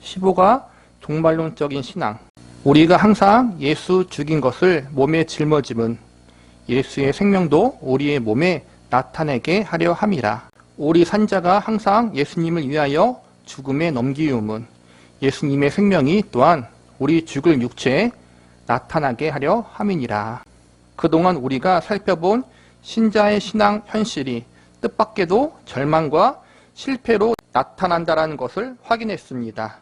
15가 종말론적인 신앙. 우리가 항상 예수 죽인 것을 몸에 짊어짐은 예수의 생명도 우리의 몸에 나타내게 하려 함이라. 우리 산자가 항상 예수님을 위하여 죽음에 넘기움은 예수님의 생명이 또한 우리 죽을 육체에 나타나게 하려 함이니라. 그동안 우리가 살펴본 신자의 신앙 현실이 뜻밖에도 절망과 실패로 나타난다는 것을 확인했습니다.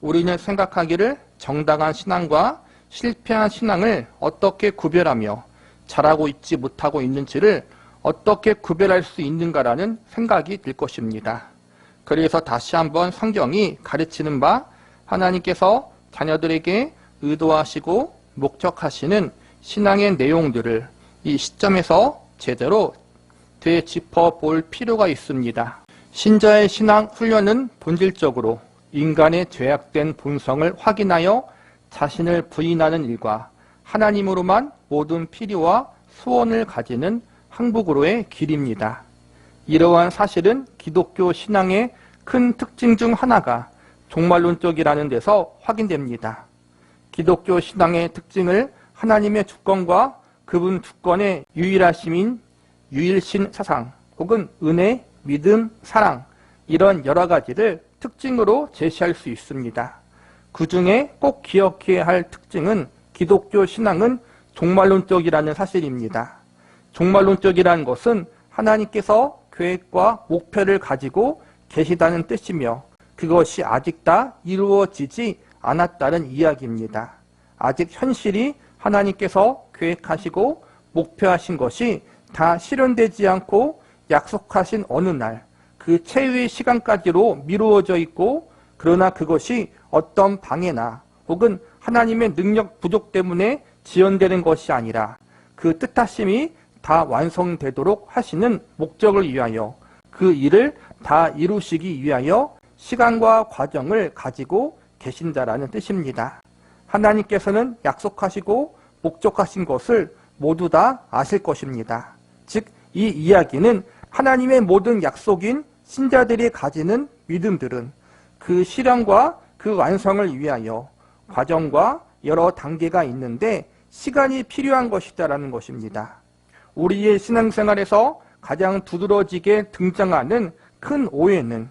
우리는 생각하기를 정당한 신앙과 실패한 신앙을 어떻게 구별하며 잘하고 있지 못하고 있는지를 어떻게 구별할 수 있는가라는 생각이 들 것입니다. 그래서 다시 한번 성경이 가르치는 바 하나님께서 자녀들에게 의도하시고 목적하시는 신앙의 내용들을 이 시점에서 제대로 되짚어 볼 필요가 있습니다. 신자의 신앙 훈련은 본질적으로 인간의 죄악된 본성을 확인하여 자신을 부인하는 일과 하나님으로만 모든 필요와 소원을 가지는 항복으로의 길입니다. 이러한 사실은 기독교 신앙의 큰 특징 중 하나가 종말론적이라는 데서 확인됩니다. 기독교 신앙의 특징을 하나님의 주권과 그분 주권의 유일하심인 유일신 사상 혹은 은혜, 믿음, 사랑 이런 여러 가지를 특징으로 제시할 수 있습니다. 그 중에 꼭 기억해야 할 특징은 기독교 신앙은 종말론적이라는 사실입니다. 종말론적이라는 것은 하나님께서 계획과 목표를 가지고 계시다는 뜻이며 그것이 아직 다 이루어지지 않았다는 이야기입니다. 아직 현실이 하나님께서 계획하시고 목표하신 것이 다 실현되지 않고 약속하신 어느 날 그 최후의 시간까지로 미루어져 있고 그러나 그것이 어떤 방해나 혹은 하나님의 능력 부족 때문에 지연되는 것이 아니라 그 뜻하심이 다 완성되도록 하시는 목적을 위하여 그 일을 다 이루시기 위하여 시간과 과정을 가지고 계신다라는 뜻입니다. 하나님께서는 약속하시고 목적하신 것을 모두 다 아실 것입니다. 즉, 이 이야기는 하나님의 모든 약속인 신자들이 가지는 믿음들은 그 실현과 그 완성을 위하여 과정과 여러 단계가 있는데 시간이 필요한 것이다라는 것입니다. 우리의 신앙생활에서 가장 두드러지게 등장하는 큰 오해는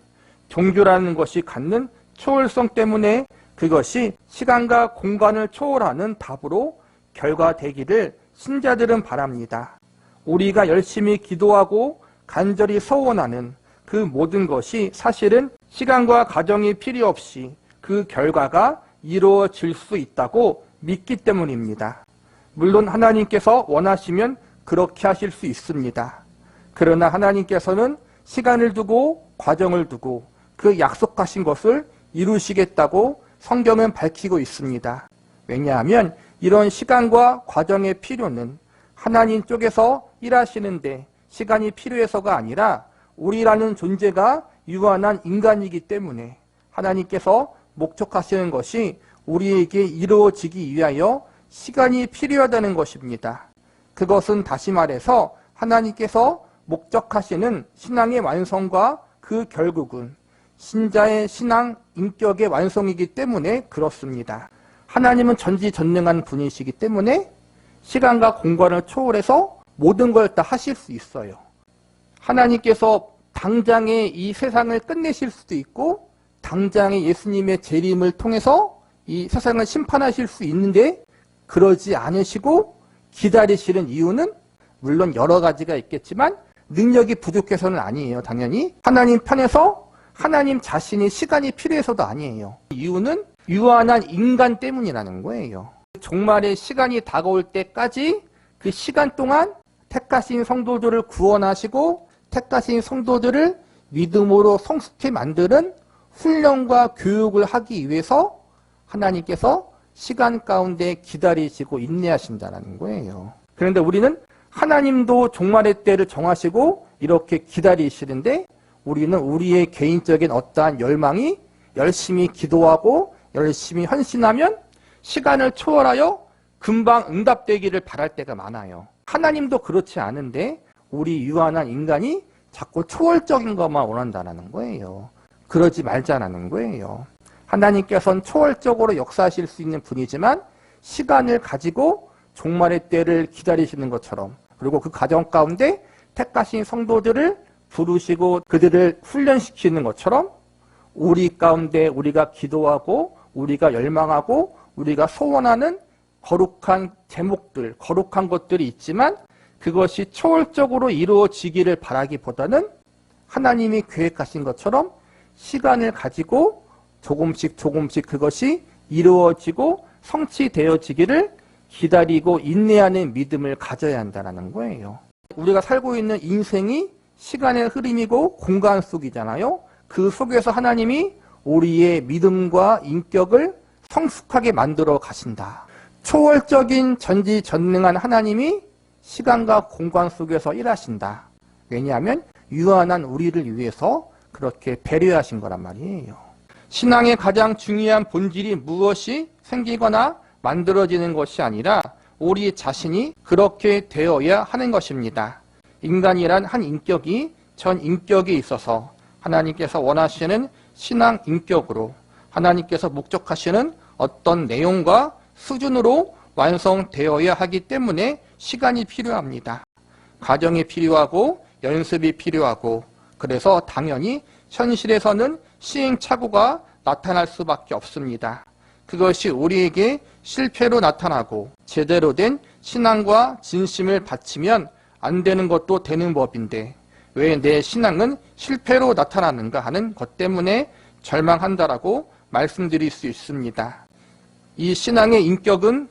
종교라는 것이 갖는 초월성 때문에 그것이 시간과 공간을 초월하는 답으로 결과되기를 신자들은 바랍니다. 우리가 열심히 기도하고 간절히 서원하는 그 모든 것이 사실은 시간과 과정이 필요 없이 그 결과가 이루어질 수 있다고 믿기 때문입니다. 물론 하나님께서 원하시면 그렇게 하실 수 있습니다. 그러나 하나님께서는 시간을 두고 과정을 두고 그 약속하신 것을 이루시겠다고 성경은 밝히고 있습니다. 왜냐하면 이런 시간과 과정의 필요는 하나님 쪽에서 일하시는데 시간이 필요해서가 아니라 우리라는 존재가 유한한 인간이기 때문에 하나님께서 목적하시는 것이 우리에게 이루어지기 위하여 시간이 필요하다는 것입니다. 그것은 다시 말해서 하나님께서 목적하시는 신앙의 완성과 그 결국은 신자의 신앙 인격의 완성이기 때문에 그렇습니다. 하나님은 전지전능한 분이시기 때문에 시간과 공간을 초월해서 모든 걸 다 하실 수 있어요. 하나님께서 당장에 이 세상을 끝내실 수도 있고 당장에 예수님의 재림을 통해서 이 세상을 심판하실 수 있는데 그러지 않으시고 기다리시는 이유는 물론 여러 가지가 있겠지만 능력이 부족해서는 아니에요. 당연히 하나님 편에서 하나님 자신이 시간이 필요해서도 아니에요. 이유는 유한한 인간 때문이라는 거예요. 종말의 시간이 다가올 때까지 그 시간 동안 택하신 성도들을 구원하시고 택하신 성도들을 믿음으로 성숙히 만드는 훈련과 교육을 하기 위해서 하나님께서 시간 가운데 기다리시고 인내하신다는 거예요. 그런데 우리는 하나님도 종말의 때를 정하시고 이렇게 기다리시는데 우리는 우리의 개인적인 어떠한 열망이 열심히 기도하고 열심히 헌신하면 시간을 초월하여 금방 응답되기를 바랄 때가 많아요. 하나님도 그렇지 않은데 우리 유한한 인간이 자꾸 초월적인 것만 원한다는 거예요. 그러지 말자라는 거예요. 하나님께서는 초월적으로 역사하실 수 있는 분이지만 시간을 가지고 종말의 때를 기다리시는 것처럼, 그리고 그 과정 가운데 택하신 성도들을 부르시고 그들을 훈련시키는 것처럼 우리 가운데 우리가 기도하고 우리가 열망하고 우리가 소원하는 거룩한 제목들, 거룩한 것들이 있지만 그것이 초월적으로 이루어지기를 바라기보다는 하나님이 계획하신 것처럼 시간을 가지고 조금씩 그것이 이루어지고 성취되어지기를 기다리고 인내하는 믿음을 가져야 한다는 거예요. 우리가 살고 있는 인생이 시간의 흐름이고 공간 속이잖아요. 그 속에서 하나님이 우리의 믿음과 인격을 성숙하게 만들어 가신다. 초월적인 전지전능한 하나님이 시간과 공간 속에서 일하신다. 왜냐하면 유한한 우리를 위해서 그렇게 배려하신 거란 말이에요. 신앙의 가장 중요한 본질이 무엇이 생기거나 만들어지는 것이 아니라 우리 자신이 그렇게 되어야 하는 것입니다. 인간이란 한 인격이 전 인격에 있어서 하나님께서 원하시는 신앙 인격으로 하나님께서 목적하시는 어떤 내용과 수준으로 완성되어야 하기 때문에 시간이 필요합니다. 과정이 필요하고 연습이 필요하고, 그래서 당연히 현실에서는 시행착오가 나타날 수밖에 없습니다. 그것이 우리에게 실패로 나타나고 제대로 된 신앙과 진심을 바치면 안 되는 것도 되는 법인데 왜 내 신앙은 실패로 나타나는가 하는 것 때문에 절망한다라고 말씀드릴 수 있습니다. 이 신앙의 인격은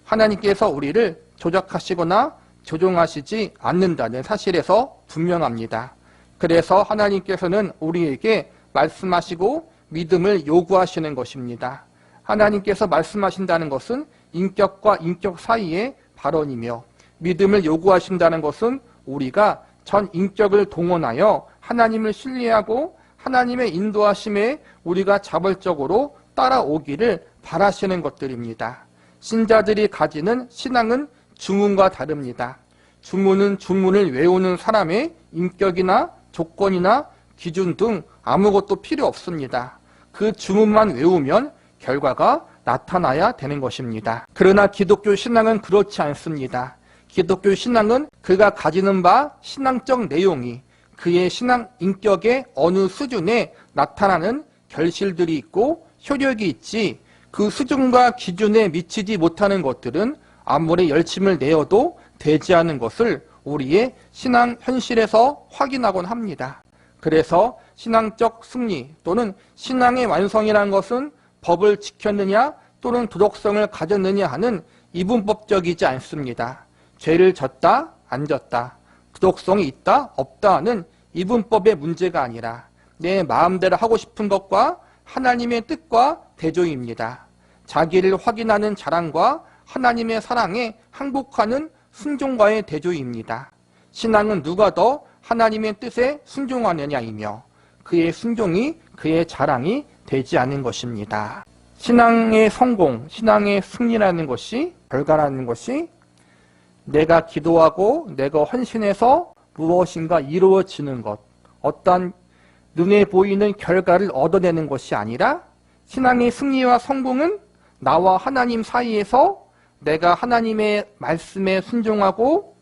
하나님께서 우리를 조작하시거나 조종하시지 않는다는 사실에서 분명합니다. 그래서 하나님께서는 우리에게 말씀하시고 믿음을 요구하시는 것입니다. 하나님께서 말씀하신다는 것은 인격과 인격 사이의 발언이며, 믿음을 요구하신다는 것은 우리가 전 인격을 동원하여 하나님을 신뢰하고 하나님의 인도하심에 우리가 자발적으로 따라오기를 바라시는 것들입니다. 신자들이 가지는 신앙은 주문과 다릅니다. 주문은 주문을 외우는 사람의 인격이나 조건이나 기준 등 아무것도 필요 없습니다. 그 주문만 외우면 결과가 나타나야 되는 것입니다. 그러나 기독교 신앙은 그렇지 않습니다. 기독교 신앙은 그가 가지는 바 신앙적 내용이 그의 신앙 인격의 어느 수준에 나타나는 결실들이 있고 효력이 있지, 그 수준과 기준에 미치지 못하는 것들은 아무리 열심을 내어도 되지 않은 것을 우리의 신앙 현실에서 확인하곤 합니다. 그래서 신앙적 승리 또는 신앙의 완성이라는 것은 법을 지켰느냐 또는 도덕성을 가졌느냐 하는 이분법적이지 않습니다. 죄를 졌다 안 졌다, 도덕성이 있다 없다 하는 이분법의 문제가 아니라 내 마음대로 하고 싶은 것과 하나님의 뜻과 대조입니다. 자기를 확인하는 자랑과 하나님의 사랑에 항복하는 순종과의 대조입니다. 신앙은 누가 더 하나님의 뜻에 순종하느냐이며 그의 순종이 그의 자랑이 되지 않는 것입니다. 신앙의 성공, 신앙의 승리라는 것이, 결과라는 것이 내가 기도하고 내가 헌신해서 무엇인가 이루어지는 것, 어떤 눈에 보이는 결과를 얻어내는 것이 아니라 신앙의 승리와 성공은 나와 하나님 사이에서 내가 하나님의 말씀에 순종하고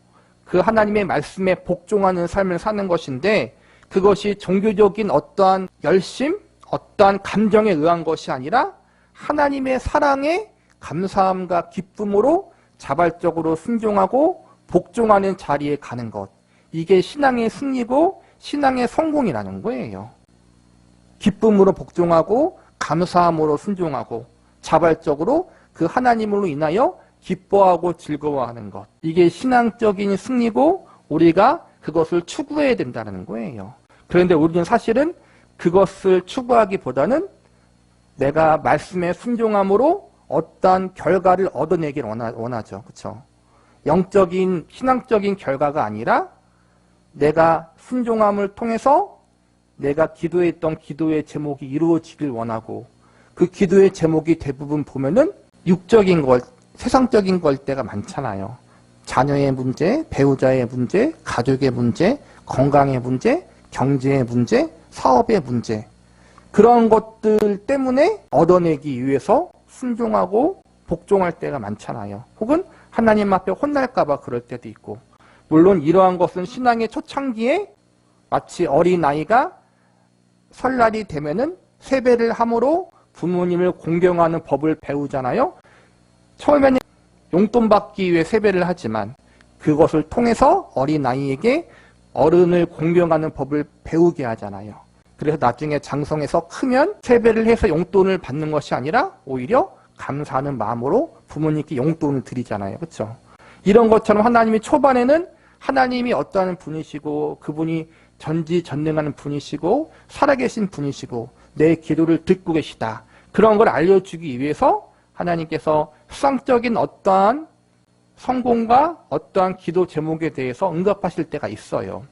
그 하나님의 말씀에 복종하는 삶을 사는 것인데, 그것이 종교적인 어떠한 열심, 어떠한 감정에 의한 것이 아니라 하나님의 사랑에 감사함과 기쁨으로 자발적으로 순종하고 복종하는 자리에 가는 것, 이게 신앙의 승리고 신앙의 성공이라는 거예요. 기쁨으로 복종하고 감사함으로 순종하고 자발적으로 그 하나님으로 인하여 기뻐하고 즐거워하는 것, 이게 신앙적인 승리고 우리가 그것을 추구해야 된다는 거예요. 그런데 우리는 사실은 그것을 추구하기보다는 내가 말씀에 순종함으로 어떠한 결과를 얻어내길 원하죠. 그렇죠? 영적인 신앙적인 결과가 아니라 내가 순종함을 통해서 내가 기도했던 기도의 제목이 이루어지길 원하고, 그 기도의 제목이 대부분 보면은 육적인 것, 세상적인 걸 때가 많잖아요. 자녀의 문제, 배우자의 문제, 가족의 문제, 건강의 문제, 경제의 문제, 사업의 문제. 그런 것들 때문에 얻어내기 위해서 순종하고 복종할 때가 많잖아요. 혹은 하나님 앞에 혼날까봐 그럴 때도 있고. 물론 이러한 것은 신앙의 초창기에 마치 어린아이가 설날이 되면은 세배를 함으로 부모님을 공경하는 법을 배우잖아요. 처음에는 용돈 받기 위해 세배를 하지만 그것을 통해서 어린아이에게 어른을 공경하는 법을 배우게 하잖아요. 그래서 나중에 장성해서 크면 세배를 해서 용돈을 받는 것이 아니라 오히려 감사하는 마음으로 부모님께 용돈을 드리잖아요. 그렇죠? 이런 것처럼 하나님이 초반에는 하나님이 어떠한 분이시고 그분이 전지전능하는 분이시고 살아계신 분이시고 내 기도를 듣고 계시다. 그런 걸 알려주기 위해서 하나님께서 수상적인 어떠한 성공과 어떠한 기도 제목에 대해서 응답하실 때가 있어요.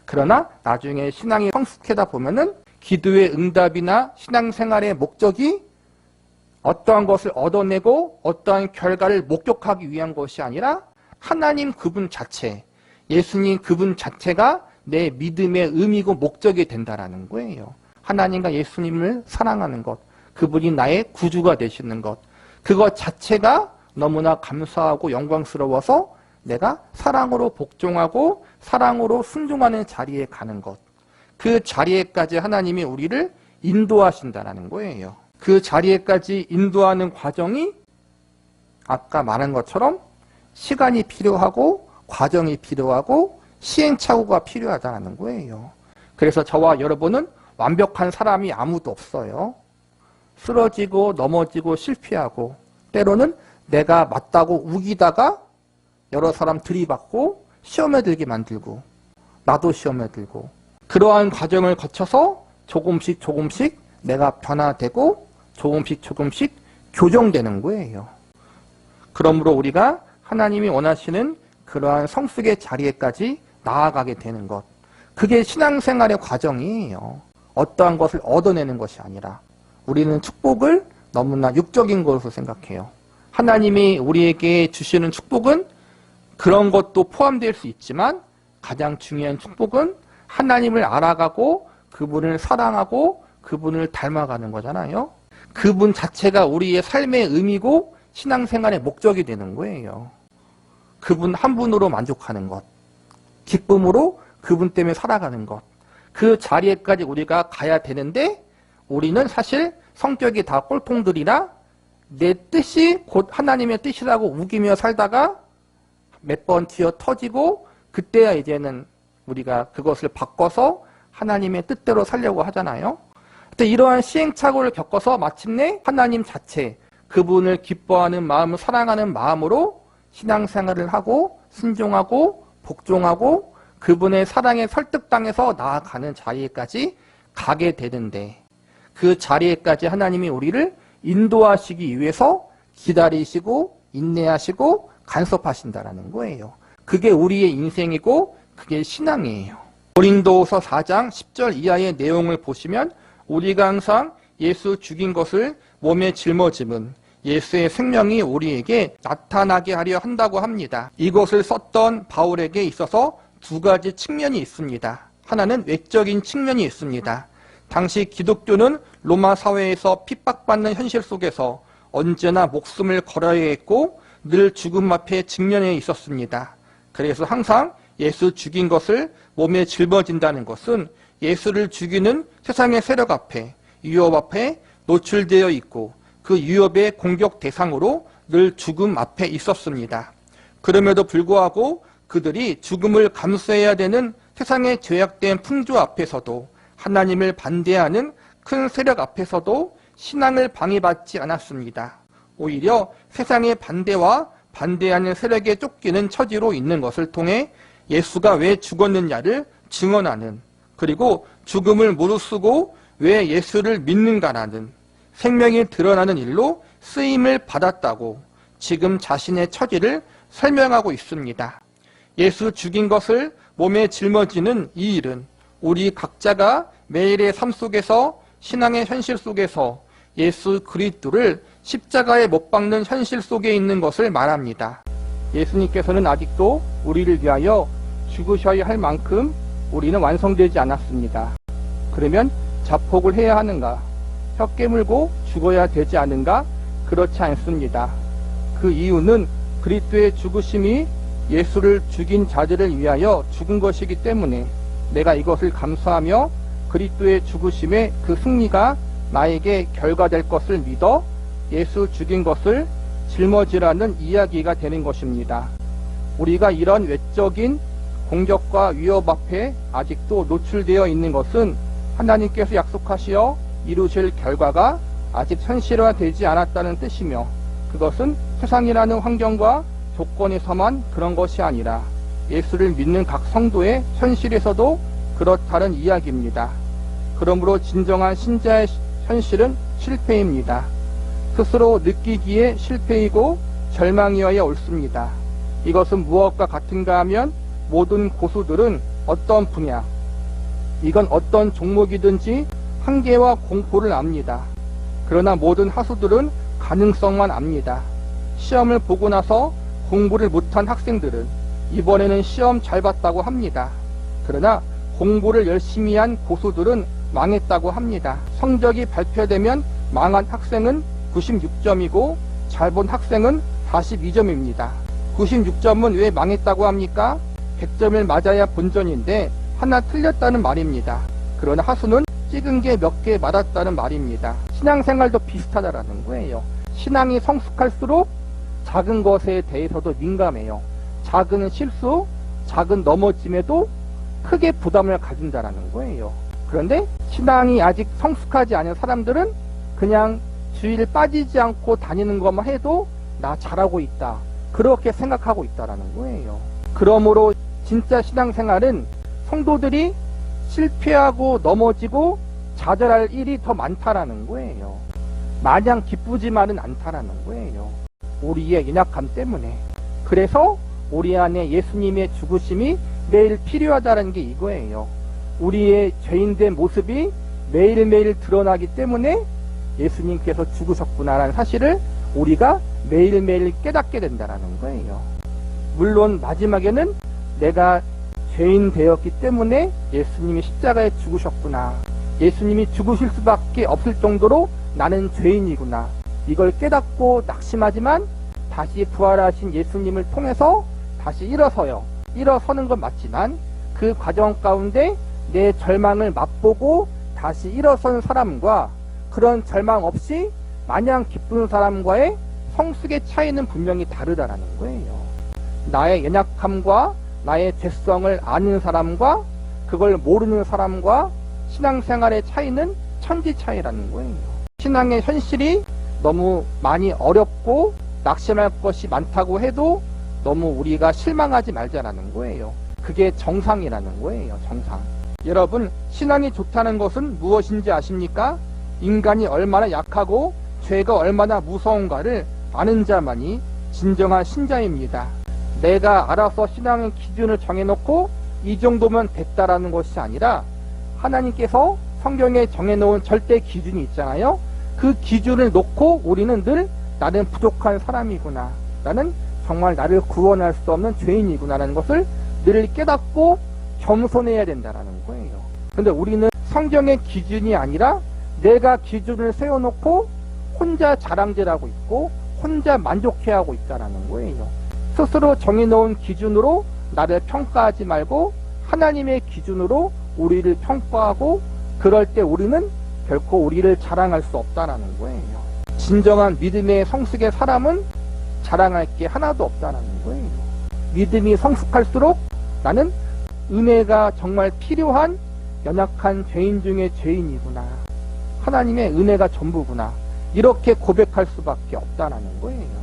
그러나 나중에 신앙이 성숙하다 보면은 기도의 응답이나 신앙생활의 목적이 어떠한 것을 얻어내고 어떠한 결과를 목격하기 위한 것이 아니라 하나님 그분 자체, 예수님 그분 자체가 내 믿음의 의미고 목적이 된다라는 거예요. 하나님과 예수님을 사랑하는 것, 그분이 나의 구주가 되시는 것, 그것 자체가 너무나 감사하고 영광스러워서 내가 사랑으로 복종하고 사랑으로 순종하는 자리에 가는 것, 그 자리에까지 하나님이 우리를 인도하신다는 거예요. 그 자리에까지 인도하는 과정이 아까 말한 것처럼 시간이 필요하고 과정이 필요하고 시행착오가 필요하다는 거예요. 그래서 저와 여러분은 완벽한 사람이 아무도 없어요. 쓰러지고 넘어지고 실패하고 때로는 내가 맞다고 우기다가 여러 사람 들이받고 시험에 들게 만들고 나도 시험에 들고 그러한 과정을 거쳐서 조금씩 내가 변화되고 조금씩 교정되는 거예요. 그러므로 우리가 하나님이 원하시는 그러한 성숙의 자리에까지 나아가게 되는 것, 그게 신앙생활의 과정이에요. 어떠한 것을 얻어내는 것이 아니라 우리는 축복을 너무나 육적인 것으로 생각해요. 하나님이 우리에게 주시는 축복은 그런 것도 포함될 수 있지만 가장 중요한 축복은 하나님을 알아가고 그분을 사랑하고 그분을 닮아가는 거잖아요. 그분 자체가 우리의 삶의 의미고 신앙생활의 목적이 되는 거예요. 그분 한 분으로 만족하는 것, 기쁨으로 그분 때문에 살아가는 것, 그 자리에까지 우리가 가야 되는데 우리는 사실 성격이 다 꼴통들이라 내 뜻이 곧 하나님의 뜻이라고 우기며 살다가 몇 번 튀어 터지고 그때야 이제는 우리가 그것을 바꿔서 하나님의 뜻대로 살려고 하잖아요. 근데 이러한 시행착오를 겪어서 마침내 하나님 자체, 그분을 기뻐하는 마음, 사랑하는 마음으로 신앙생활을 하고 순종하고 복종하고 그분의 사랑에 설득당해서 나아가는 자리에까지 가게 되는데 그 자리에까지 하나님이 우리를 인도하시기 위해서 기다리시고 인내하시고 간섭하신다라는 거예요. 그게 우리의 인생이고 그게 신앙이에요. 고린도서 4장 10절 이하의 내용을 보시면 우리가 항상 예수 죽인 것을 몸에 짊어짐은 예수의 생명이 우리에게 나타나게 하려 한다고 합니다. 이것을 썼던 바울에게 있어서 두 가지 측면이 있습니다. 하나는 외적인 측면이 있습니다. 당시 기독교는 로마 사회에서 핍박받는 현실 속에서 언제나 목숨을 걸어야 했고 늘 죽음 앞에 직면해 있었습니다. 그래서 항상 예수 죽인 것을 몸에 짊어진다는 것은 예수를 죽이는 세상의 세력 앞에, 위협 앞에 노출되어 있고 그 위협의 공격 대상으로 늘 죽음 앞에 있었습니다. 그럼에도 불구하고 그들이 죽음을 감수해야 되는 세상의 죄악된 풍조 앞에서도 하나님을 반대하는 큰 세력 앞에서도 신앙을 방해받지 않았습니다. 오히려 세상의 반대와 반대하는 세력에 쫓기는 처지로 있는 것을 통해 예수가 왜 죽었느냐를 증언하는, 그리고 죽음을 무릅쓰고 왜 예수를 믿는가라는 생명이 드러나는 일로 쓰임을 받았다고 지금 자신의 처지를 설명하고 있습니다. 예수 죽인 것을 몸에 짊어지는 이 일은 우리 각자가 매일의 삶 속에서 신앙의 현실 속에서 예수 그리스도를 십자가에 못 박는 현실 속에 있는 것을 말합니다. 예수님께서는 아직도 우리를 위하여 죽으셔야 할 만큼 우리는 완성되지 않았습니다. 그러면 자폭을 해야 하는가? 혀 깨물고 죽어야 되지 않은가? 그렇지 않습니다. 그 이유는 그리스도의 죽으심이 예수를 죽인 자들을 위하여 죽은 것이기 때문에 내가 이것을 감수하며 그리스도의 죽으심의 그 승리가 나에게 결과될 것을 믿어 예수 죽인 것을 짊어지라는 이야기가 되는 것입니다. 우리가 이런 외적인 공격과 위협 앞에 아직도 노출되어 있는 것은 하나님께서 약속하시어 이루실 결과가 아직 현실화되지 않았다는 뜻이며, 그것은 세상이라는 환경과 조건에서만 그런 것이 아니라 예수를 믿는 각 성도의 현실에서도 그렇다는 이야기입니다. 그러므로 진정한 신자의 현실은 실패입니다. 스스로 느끼기에 실패이고 절망이어야 옳습니다. 이것은 무엇과 같은가 하면 모든 고수들은 어떤 분야, 이건 어떤 종목이든지 한계와 공포를 압니다. 그러나 모든 하수들은 가능성만 압니다. 시험을 보고 나서 공부를 못한 학생들은 이번에는 시험 잘 봤다고 합니다. 그러나 공부를 열심히 한 고수들은 망했다고 합니다. 성적이 발표되면 망한 학생은 96점이고 잘 본 학생은 42점입니다. 96점은 왜 망했다고 합니까? 100점을 맞아야 본전인데 하나 틀렸다는 말입니다. 그러나 하수는 찍은 게 몇 개 맞았다는 말입니다. 신앙생활도 비슷하다라는 거예요. 신앙이 성숙할수록 작은 것에 대해서도 민감해요. 작은 실수, 작은 넘어짐에도 크게 부담을 가진다라는 거예요. 그런데 신앙이 아직 성숙하지 않은 사람들은 그냥 주일 빠지지 않고 다니는 것만 해도 나 잘하고 있다, 그렇게 생각하고 있다라는 거예요. 그러므로 진짜 신앙생활은 성도들이 실패하고 넘어지고 좌절할 일이 더 많다라는 거예요. 마냥 기쁘지만은 않다라는 거예요. 우리의 연약함 때문에. 그래서 우리 안에 예수님의 죽으심이 매일 필요하다는 게 이거예요. 우리의 죄인된 모습이 매일매일 드러나기 때문에 예수님께서 죽으셨구나라는 사실을 우리가 매일매일 깨닫게 된다는 거예요. 물론 마지막에는 내가 죄인 되었기 때문에 예수님이 십자가에 죽으셨구나, 예수님이 죽으실 수밖에 없을 정도로 나는 죄인이구나, 이걸 깨닫고 낙심하지만 다시 부활하신 예수님을 통해서 다시 일어서는 건 맞지만 그 과정 가운데 내 절망을 맛보고 다시 일어선 사람과 그런 절망 없이 마냥 기쁜 사람과의 성숙의 차이는 분명히 다르다라는 거예요. 나의 연약함과 나의 죄성을 아는 사람과 그걸 모르는 사람과 신앙생활의 차이는 천지 차이라는 거예요. 신앙의 현실이 너무 많이 어렵고 낙심할 것이 많다고 해도 너무 우리가 실망하지 말자라는 거예요. 그게 정상이라는 거예요. 정상. 여러분, 신앙이 좋다는 것은 무엇인지 아십니까? 인간이 얼마나 약하고 죄가 얼마나 무서운가를 아는 자만이 진정한 신자입니다. 내가 알아서 신앙의 기준을 정해놓고 이 정도면 됐다라는 것이 아니라 하나님께서 성경에 정해놓은 절대 기준이 있잖아요. 그 기준을 놓고 우리는 늘 나는 부족한 사람이구나, 나는 정말 나를 구원할 수 없는 죄인이구나라는 것을 늘 깨닫고 겸손해야 된다는 거예요. 그런데 우리는 성경의 기준이 아니라 내가 기준을 세워놓고 혼자 자랑질하고 있고 혼자 만족해하고 있다는 거예요. 스스로 정해놓은 기준으로 나를 평가하지 말고 하나님의 기준으로 우리를 평가하고, 그럴 때 우리는 결코 우리를 자랑할 수 없다는 거예요. 진정한 믿음의 성숙의 사람은 자랑할 게 하나도 없다는 거예요. 믿음이 성숙할수록 나는 은혜가 정말 필요한 연약한 죄인 중에 죄인이구나, 하나님의 은혜가 전부구나, 이렇게 고백할 수밖에 없다는 거예요.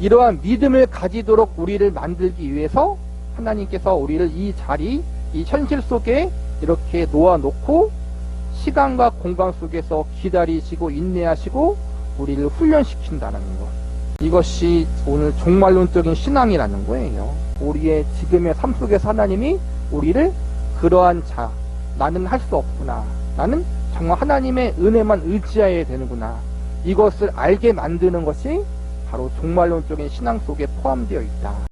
이러한 믿음을 가지도록 우리를 만들기 위해서 하나님께서 우리를 이 자리, 이 현실 속에 이렇게 놓아놓고 시간과 공간 속에서 기다리시고 인내하시고 우리를 훈련시킨다는 것, 이것이 오늘 종말론적인 신앙이라는 거예요. 우리의 지금의 삶 속에서 하나님이 우리를 그러한 자, 나는 할 수 없구나, 나는 정말 하나님의 은혜만 의지해야 되는구나, 이것을 알게 만드는 것이 바로 종말론적인 신앙 속에 포함되어 있다.